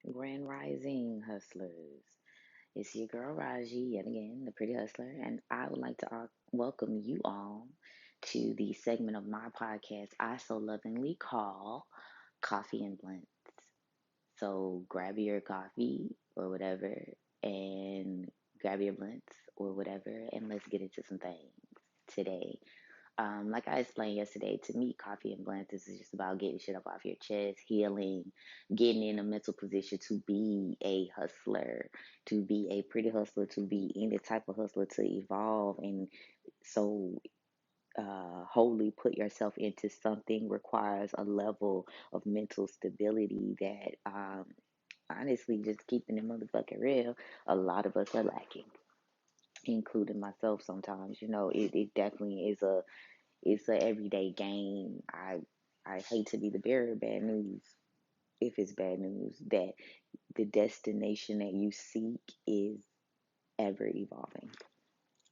Grand Rising Hustlers. It's your girl Raji, yet again, the pretty hustler, and I would like to welcome you all to the segment of my podcast I so lovingly call Coffee and Blunts. So grab your coffee or whatever, and grab your blunts or whatever, and let's get into some things today. Like I explained yesterday, to me, coffee and blends is just about getting shit up off your chest, healing, getting in a mental position to be a hustler, to be a pretty hustler, to be any type of hustler, to evolve and so wholly put yourself into something requires a level of mental stability that honestly, just keeping it motherfucking real, a lot of us are lacking, including myself sometimes. It definitely is it's a everyday game. I hate to be the bearer of bad news, if it's bad news, that the destination that you seek is ever evolving.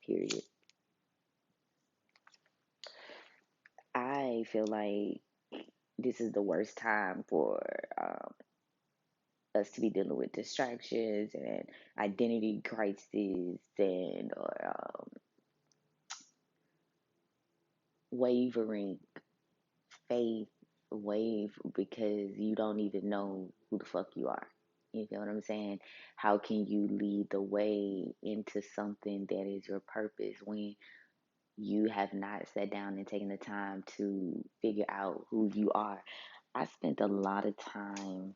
Period. I feel like this is the worst time for us to be dealing with distractions and identity crisis and or wavering faith wave because you don't even know who the fuck you are. You know what I'm saying? How can you lead the way into something that is your purpose when you have not sat down and taken the time to figure out who you are? I spent a lot of time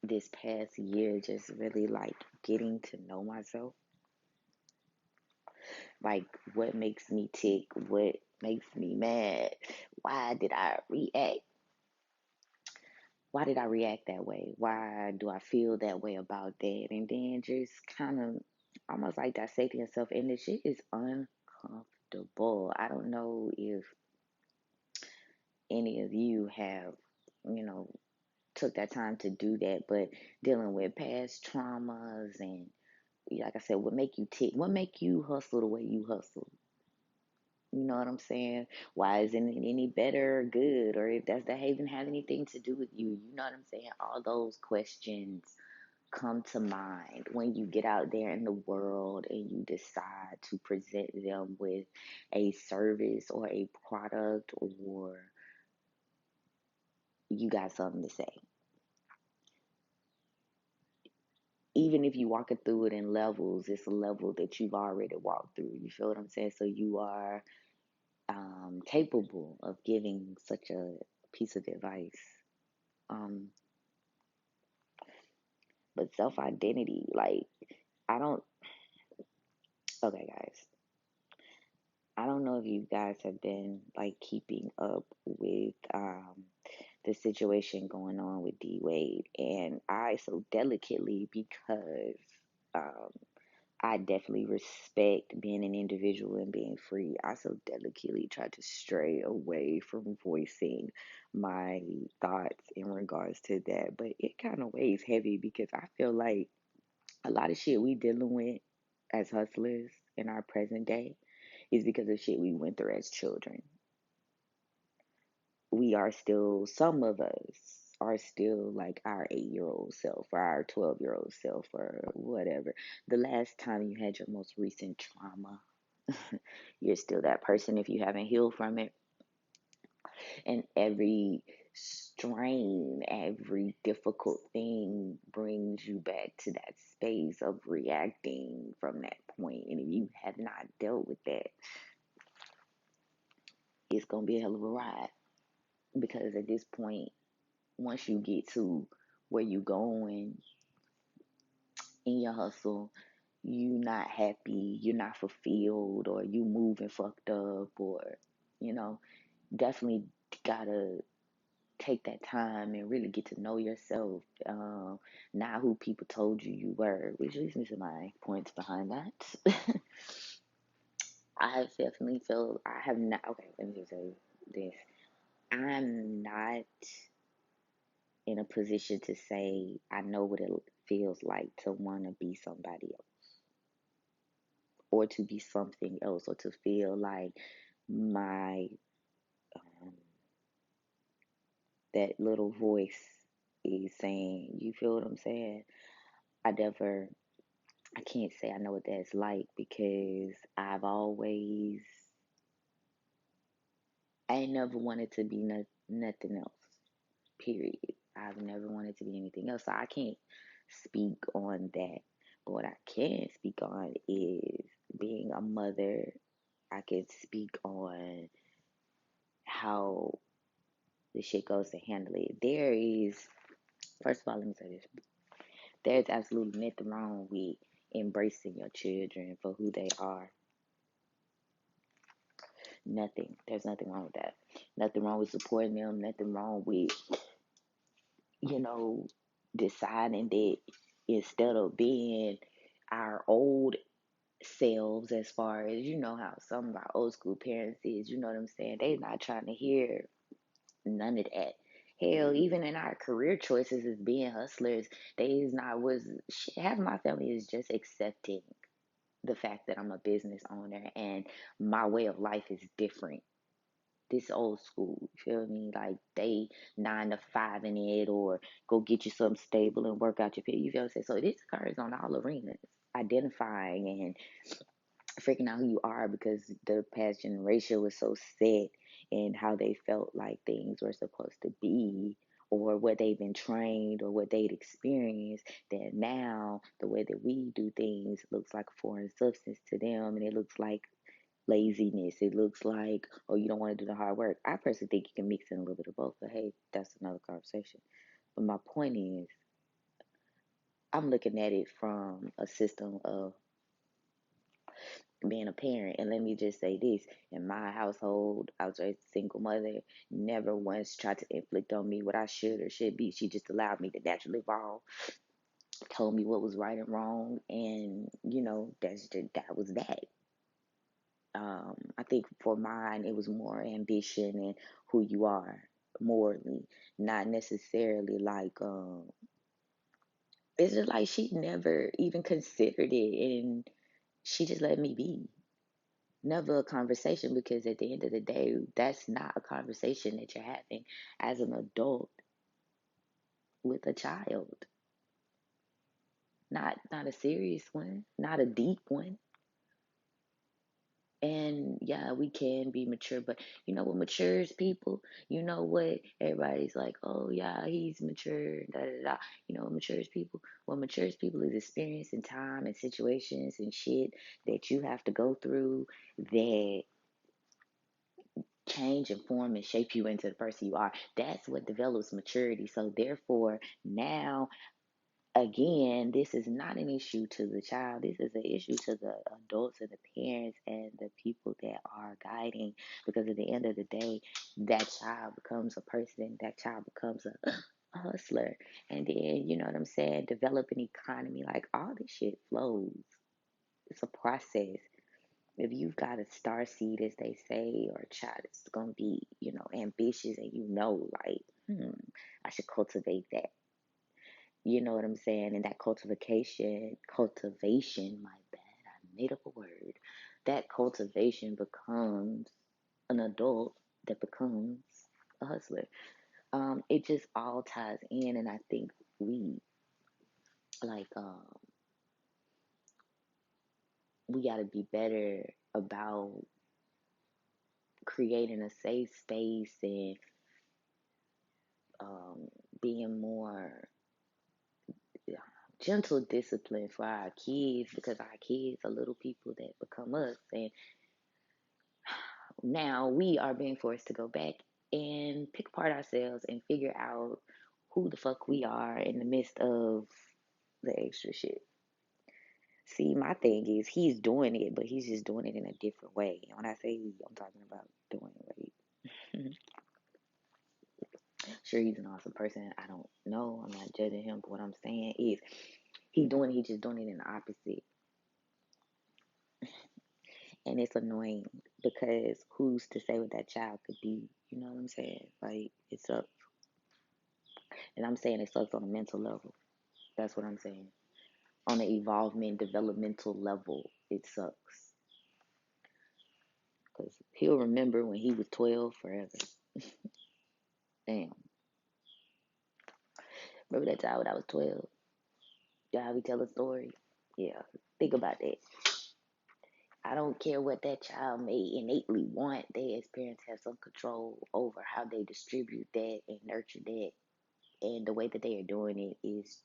this past year just really like getting to know myself. Like, what makes me tick? What makes me mad? Why did I react why did I react that way? Why do I feel that way about that? And then just kind of almost like dissecting yourself. And the shit is uncomfortable. I don't know if any of you have, you know, took that time to do that, but dealing with past traumas and like I said, what make you tick? What make you hustle the way you hustle? You know what I'm saying? Why isn't it any better or good? Or if does that even have anything to do with you? You know what I'm saying? All those questions come to mind when you get out there in the world and you decide to present them with a service or a product or you got something to say. Even if you walk it through it in levels, it's a level that you've already walked through. You feel what I'm saying? So you are capable of giving such a piece of advice. Um, but self identity, like, I don't, okay, guys, I don't know if you guys have been like keeping up with the situation going on with D Wade, and I so delicately because um, I definitely respect being an individual and being free. I so delicately try to stray away from voicing my thoughts in regards to that, but it kind of weighs heavy because I feel like a lot of shit we dealing with as hustlers in our present day is because of shit we went through as children. We are still, some of us are still like our 8-year old self or our 12-year old self or whatever. The last time you had your most recent trauma, you're still that person if you haven't healed from it. And every strain, every difficult thing brings you back to that space of reacting from that point. And if you have not dealt with that, it's going to be a hell of a ride. Because at this point, once you get to where you going in your hustle, you not happy, you're not fulfilled, or you moving fucked up, or you know, definitely gotta take that time and really get to know yourself. Not who people told you you were, which leads me to my points behind that. I have definitely feel I have not. Okay, let me just say this: I'm not in a position to say I know what it feels like to want to be somebody else or to be something else or to feel like my um, that little voice. is saying, you feel what I'm saying? I never, I can't say I know what that's like because I ain't never wanted to be nothing else, period. I've never wanted to be anything else. So I can't speak on that. But what I can speak on is being a mother. I can speak on how the shit goes to handle it. First of all, let me say this. There's absolutely nothing wrong with embracing your children for who they are. Nothing. There's nothing wrong with that. Nothing wrong with supporting them. Nothing wrong with, you know, deciding that instead of being our old selves, as far as you know how some of our old school parents is, you know what I'm saying? They not trying to hear none of that. Hell, even in our career choices as being hustlers, they is not was shit. Half of my family is just accepting the fact that I'm a business owner and my way of life is different. This old school, you feel me? Like they 9 to 5 in it, or go get you something stable and work out your pay. You feel what I'm saying? So this occurs on all arenas, identifying and figuring out who you are because the past generation was so set in how they felt like things were supposed to be, or what they've been trained, or what they'd experienced, that now the way that we do things looks like a foreign substance to them, and it looks like laziness. It looks like, oh, you don't want to do the hard work. I personally think you can mix in a little bit of both, but hey, that's another conversation. But my point is, I'm looking at it from a system of being a parent. And let me just say this, in my household, I was a single mother, never once tried to inflict on me what I should or should be. She just allowed me to naturally evolve, told me what was right and wrong, and that was that. I think for mine, it was more ambition and who you are morally, not necessarily like, it's just like she never even considered it, and she just let me be. Never a conversation, because at the end of the day, that's not a conversation that you're having as an adult with a child. Not a serious one, not a deep one. And yeah, we can be mature, but you know what matures people? You know what? Everybody's like, oh yeah, he's mature, da da da. You know what matures people? What matures people is experience and time and situations and shit that you have to go through that change and form and shape you into the person you are. That's what develops maturity. So therefore, now again, this is not an issue to the child. This is an issue to the adults and the parents and the people that are guiding. Because at the end of the day, that child becomes a person. That child becomes a hustler. And then, you know what I'm saying? Develop an economy. Like all this shit flows. It's a process. If you've got a star seed, as they say, or a child that's going to be, ambitious, and like, I should cultivate that. You know what I'm saying? And that cultivation, my bad, I made up a word. That cultivation becomes an adult that becomes a hustler. It just all ties in, and I think we like we got to be better about creating a safe space and um, being more gentle discipline for our kids, because our kids are little people that become us, and now we are being forced to go back and pick apart ourselves and figure out who the fuck we are in the midst of the extra shit. See, my thing is he's doing it, but he's just doing it in a different way. And when I say he, I'm talking about doing it right. Sure, he's an awesome person. I don't know. I'm not judging him, but what I'm saying is he's just doing it in the opposite. And it's annoying because who's to say what that child could be? You know what I'm saying? Like, it sucks. And I'm saying it sucks on a mental level. That's what I'm saying. On an evolvement, developmental level, it sucks. Because he'll remember when he was 12 forever. Damn. Remember that time when I was 12? Yeah, how we tell a story? Yeah, think about that. I don't care what that child may innately want. They, as parents, have some control over how they distribute that and nurture that. And the way that they are doing it is,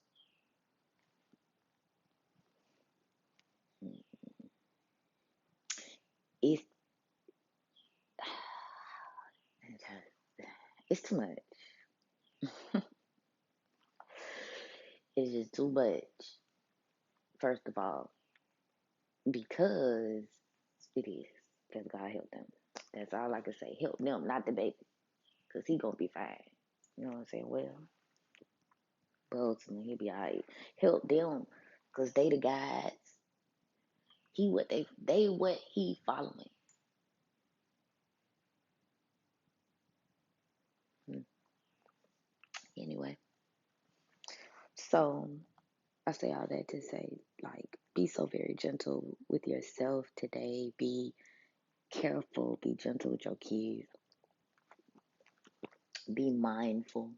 it's, it's too much. It's just too much. First of all, because it is. Because God help them. That's all I can say. Help them, not the baby. Because he going to be fine. You know what I'm saying? Well, but ultimately, he'll be all right. Help them. Because they the guides. He what they what he following. Hmm. Anyway, so I say all that to say, like, be so very gentle with yourself today. Be careful. Be gentle with your kids. Be mindful.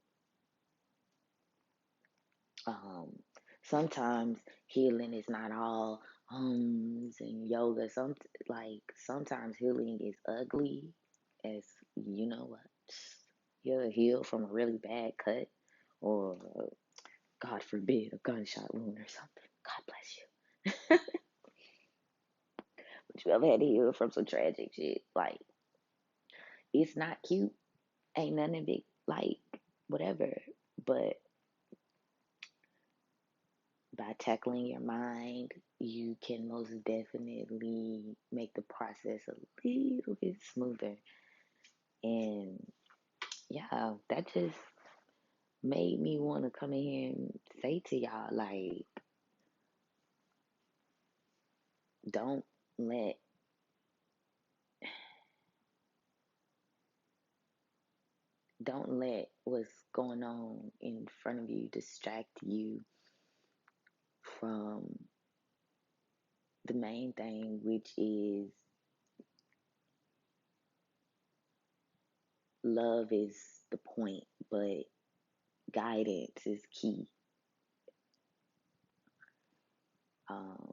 Um, Sometimes healing is not all hums and yoga. Sometimes healing is ugly, as you know what. You'll heal from a really bad cut, or God forbid, a gunshot wound or something. God bless you. But you ever had to heal from some tragic shit? Like, it's not cute. Ain't nothing big, like, whatever. But by tackling your mind, you can most definitely make the process a little bit smoother. And yeah, that just made me want to come in here and say to y'all, like, don't let don't let what's going on in front of you distract you from the main thing, which is love is the point, but guidance is key. Um,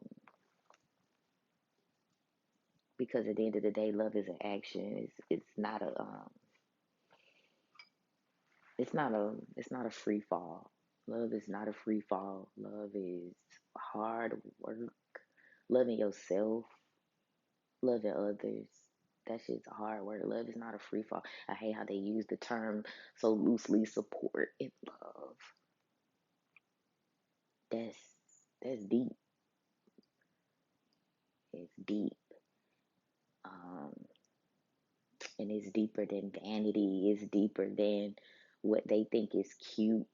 because at the end of the day, love is an action. It's not a free fall. Love is not a free fall. Love is hard work. Loving yourself, loving others. That shit's hard work. Love is not a free fall. I hate how they use the term so loosely. Support and love. That's that's deep. It's deep. Um, and it's deeper than vanity. It's deeper than what they think is cute.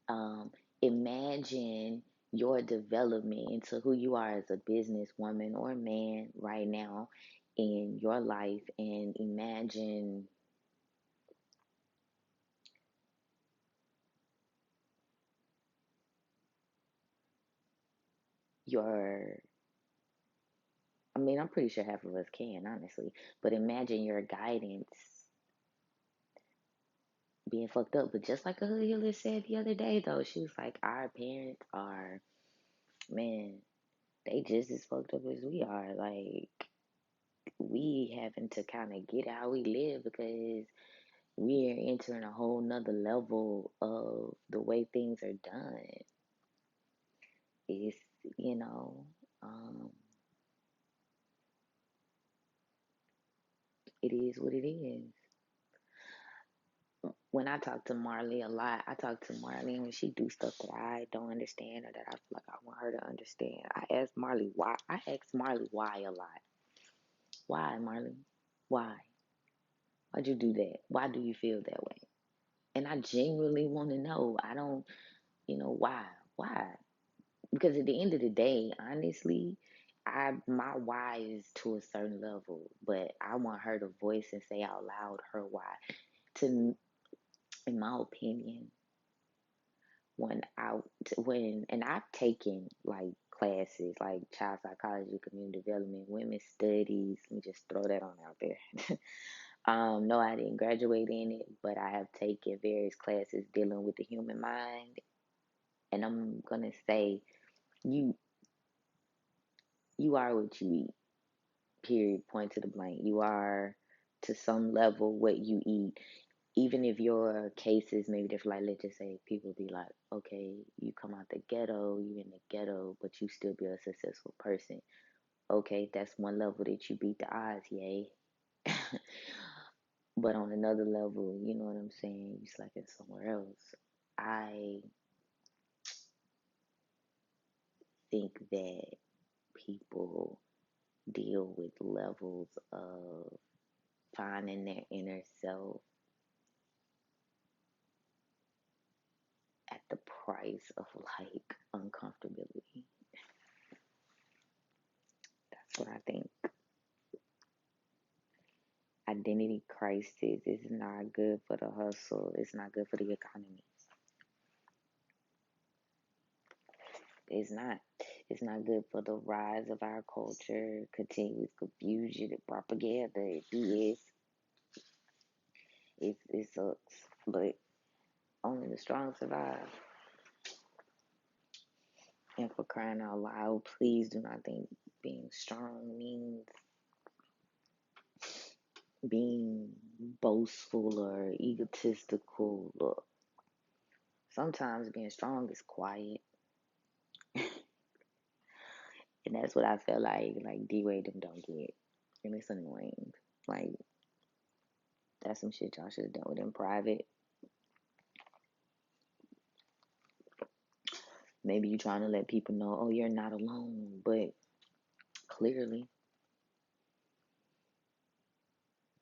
Um, Imagine your development into who you are as a businesswoman or man right now in your life, and imagine your I mean, I'm pretty sure half of us can, honestly, but imagine your guidance being fucked up. But just like a hood healer said the other day, though, she was like, our parents are, man, they just as fucked up as we are. Like, we having to kind of get how we live because we're entering a whole nother level of the way things are done. It's, you know, um, it is what it is. When I talk to Marley a lot, I talk to Marley when she do stuff that I don't understand or that I feel like I want her to understand. I ask Marley why a lot. Why, Marley? Why? Why'd you do that? Why do you feel that way? And I genuinely want to know. I don't, why? Why? Because at the end of the day, honestly, my why is to a certain level, but I want her to voice and say out loud her why. To, in my opinion, when I when and I've taken like classes like child psychology, community development, women's studies. Let me just throw that on out there. No, I didn't graduate in it, but I have taken various classes dealing with the human mind. And I'm gonna say you you are what you eat. Period. Point to the blank. You are to some level what you eat. Even if your case is maybe different, like let's just say people be like, okay, you come out the ghetto, you in the ghetto, but you still be a successful person. Okay, that's one level that you beat the odds, yay. But on another level, you know what I'm saying? You slacking somewhere else. I think that people deal with levels of finding their inner self at the price of like uncomfortability. That's what I think. Identity crisis is not good for the hustle. It's not good for the economy. It's not. It's not good for the rise of our culture, continuous confusion and propaganda and BS. It sucks, but only the strong survive. And for crying out loud, please do not think being strong means being boastful or egotistical. Look, sometimes being strong is quiet, and that's what I feel like D-Way them don't get, and it's annoying. Like that's some shit y'all should have done with in private. Maybe you trying to let people know, oh, you're not alone, but clearly,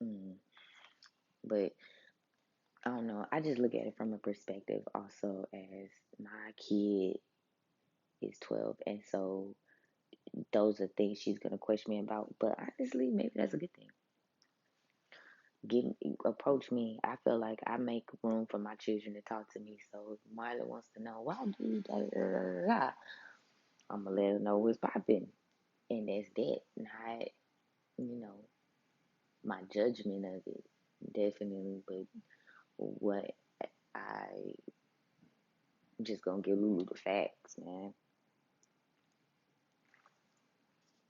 mm, but I don't know. I just look at it from a perspective also as my kid is 12, and so those are things she's gonna question me about. But honestly, maybe that's a good thing. Get approach me. I feel like I make room for my children to talk to me. So if Marlon wants to know why do you da da da da, I'm gonna let her know what's popping, and that's that. Not you know my judgment of it, definitely, but what I just gonna give Lulu the facts, man.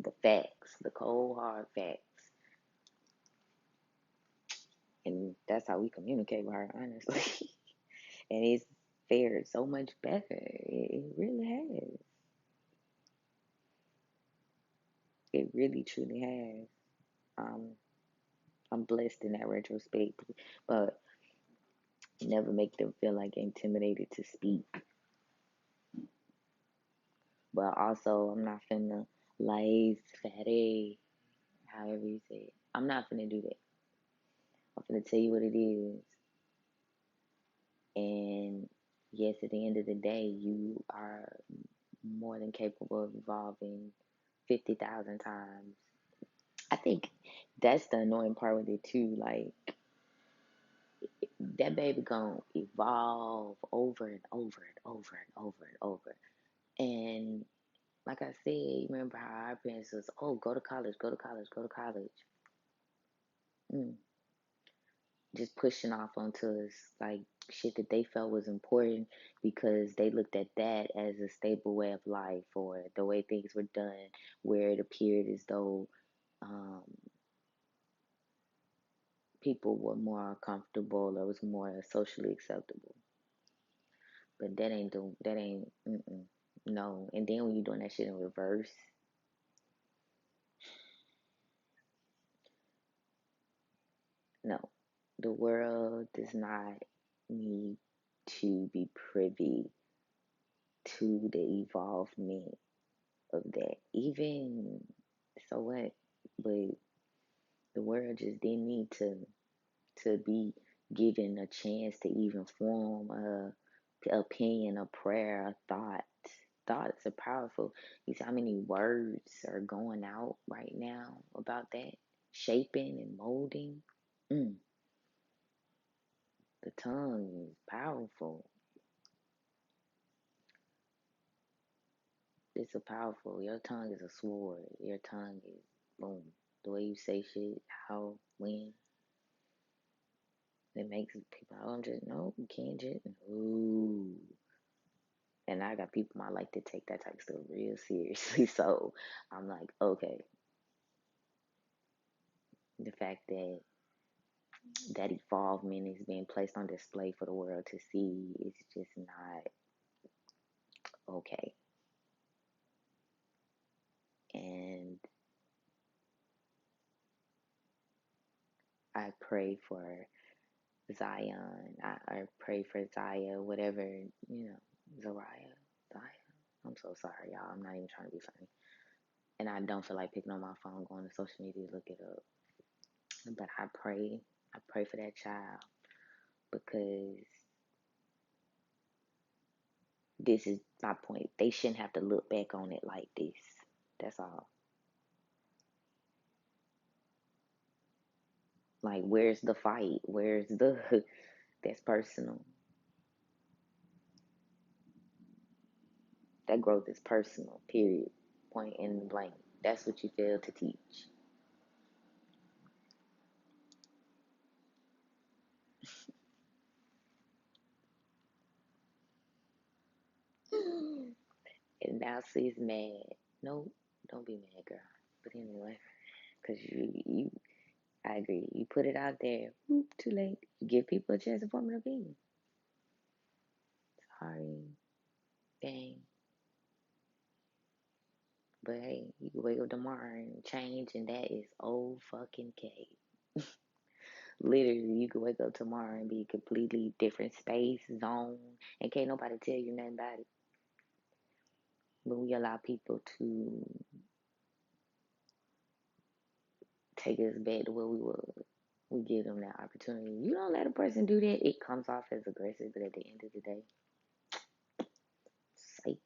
The facts, the cold hard facts, and that's how we communicate with her, honestly. And it's fared so much better. It really has. It really truly has. Um, I'm blessed in that retrospect, but never make them feel like intimidated to speak. But also, I'm not finna lace fatty, however you say it. I'm not finna do that. I'm finna tell you what it is. And yes, at the end of the day, you are more than capable of evolving 50,000 times. I think that's the annoying part with it too. Like that baby gonna evolve over and over and over and over and over. And like I said, you remember how our parents was, oh, go to college, go to college, go to college. Mm. Just pushing off onto us like shit that they felt was important because they looked at that as a stable way of life or the way things were done, where it appeared as though um, people were more comfortable or was more socially acceptable. But that ain't no. And then when you're doing that shit in reverse, no, the world does not need to be privy to the evolvement of that. Even so, what? But the world just didn't need to be given a chance to even form a opinion, a prayer, a thought. Thoughts are powerful. You see how many words are going out right now about that? Shaping and molding. Mm, the tongue is powerful. It's a powerful. Your tongue is a sword. Your tongue is boom. The way you say shit, how, when. It makes people, oh, I'm just, no, you can't just, no. And I got people I like to take that type of stuff real seriously. So I'm like, okay, the fact that that evolvement is being placed on display for the world to see is just not okay. And I pray for Zion. I pray for Zaya, whatever, Zariah. Zaya. I'm so sorry, y'all. I'm not even trying to be funny. And I don't feel like picking up my phone, going to social media to look it up. But I pray for that child because this is my point. They shouldn't have to look back on it like this. That's all. Like, where's the fight? Where's the that's personal? That growth is personal, period. Point in blank. That's what you fail to teach. And now she's mad. No, don't be mad, girl. But anyway, because I agree. You put it out there, whoop, too late. You give people a chance to form an opinion. Sorry, dang. But hey, you can wake up tomorrow and change, and that is old fucking K. Literally, you could wake up tomorrow and be a completely different space, zone, and can't nobody tell you nothing about it. But we allow people to take us back to where we were. We give them that opportunity. You don't let a person do that, it comes off as aggressive, but at the end of the day, psych,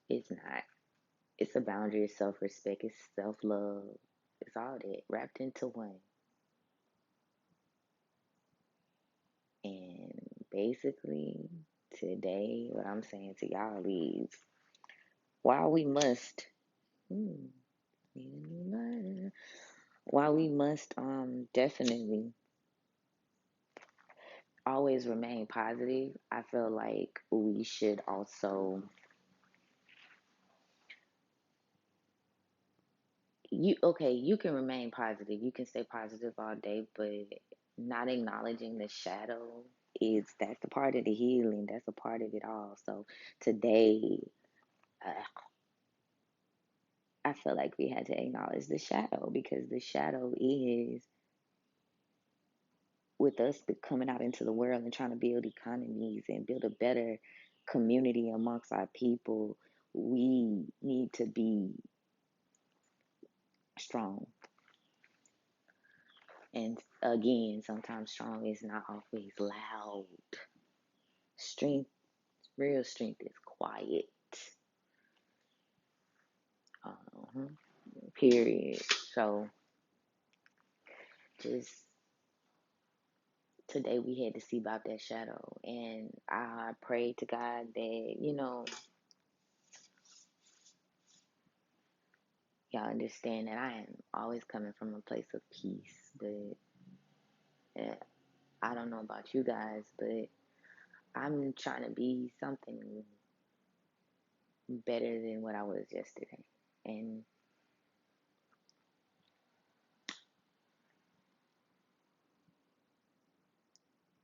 it's not. It's a boundary, it's self respect, it's self love, it's all that wrapped into one. And basically, today, what I'm saying to y'all is while we must, hmm, while we must definitely always remain positive, I feel like we should also you can remain positive, you can stay positive all day, but not acknowledging the shadow is that's the part of the healing, that's a part of it all. So today, uh, I feel like we had to acknowledge the shadow because the shadow is with us coming out into the world and trying to build economies and build a better community amongst our people. We need to be strong. And again, sometimes strong is not always loud. Strength, real strength is quiet. Uh-huh. Period. So just today we had to see about that shadow. And I prayed to God that, y'all understand that I am always coming from a place of peace. But I don't know about you guys, but I'm trying to be something better than what I was yesterday. And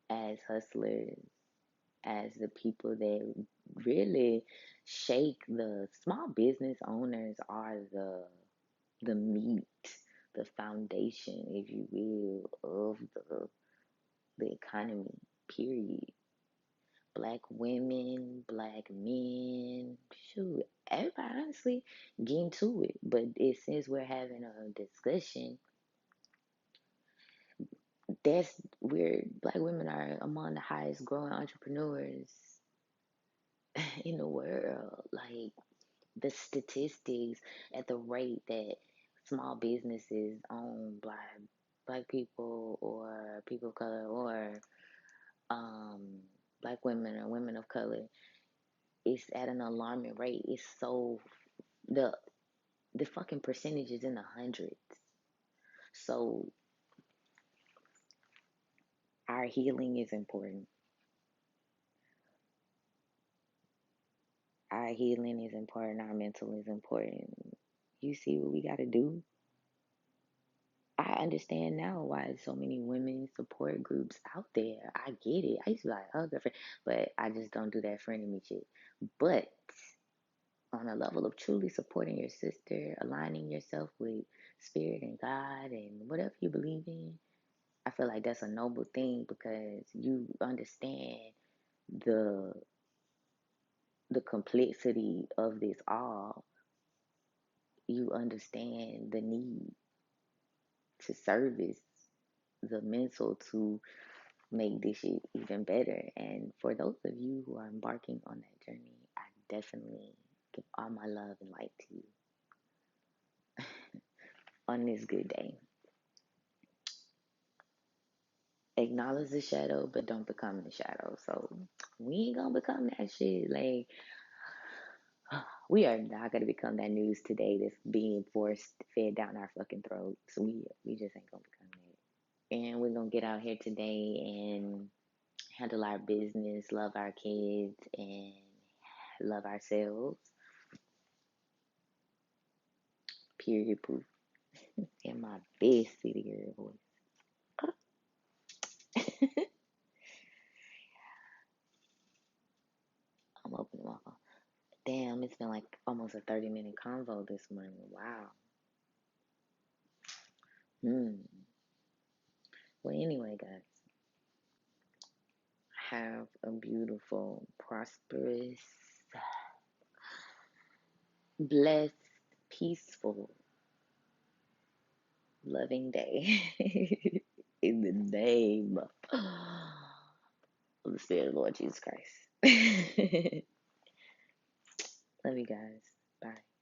as hustlers, as the people that really shake the small business owners are the meat, the foundation, if you will, of the economy, period. Black women, black men, shoot, everybody honestly get into it. But since we're having a discussion, that's where black women are among the highest growing entrepreneurs in the world. Like the statistics at the rate that small businesses own black people or people of color or um black women or women of color, it's at an alarming rate. It's so the the fucking percentage is in the hundreds. So Our healing is important. Our healing is important. Our mental is important. You see what we got to do? I understand now why so many women support groups out there. I get it. I used to be like, oh, girlfriend, but I just don't do that frenemy shit. But on a level of truly supporting your sister, aligning yourself with spirit and God and whatever you believe in, I feel like that's a noble thing because you understand the the complexity of this all. You understand the need to service the mental to make this shit even better. And for those of you who are embarking on that journey, I definitely give all my love and light to you on this good day. Acknowledge the shadow, but don't become the shadow. So we ain't gonna become that shit. Like we are not gonna become that news today that's being forced fed down our fucking throats. We just ain't gonna become that. And we're gonna get out here today and handle our business, love our kids, and love ourselves. Period. Proof. In my best city girl voice. I'm opening my phone. Damn, it's been like almost a 30-minute convo this morning. Wow. Hmm. Well, anyway, guys, have a beautiful, prosperous, blessed, peaceful, loving day. In the name of the Spirit of the Lord Jesus Christ. Love you guys. Bye.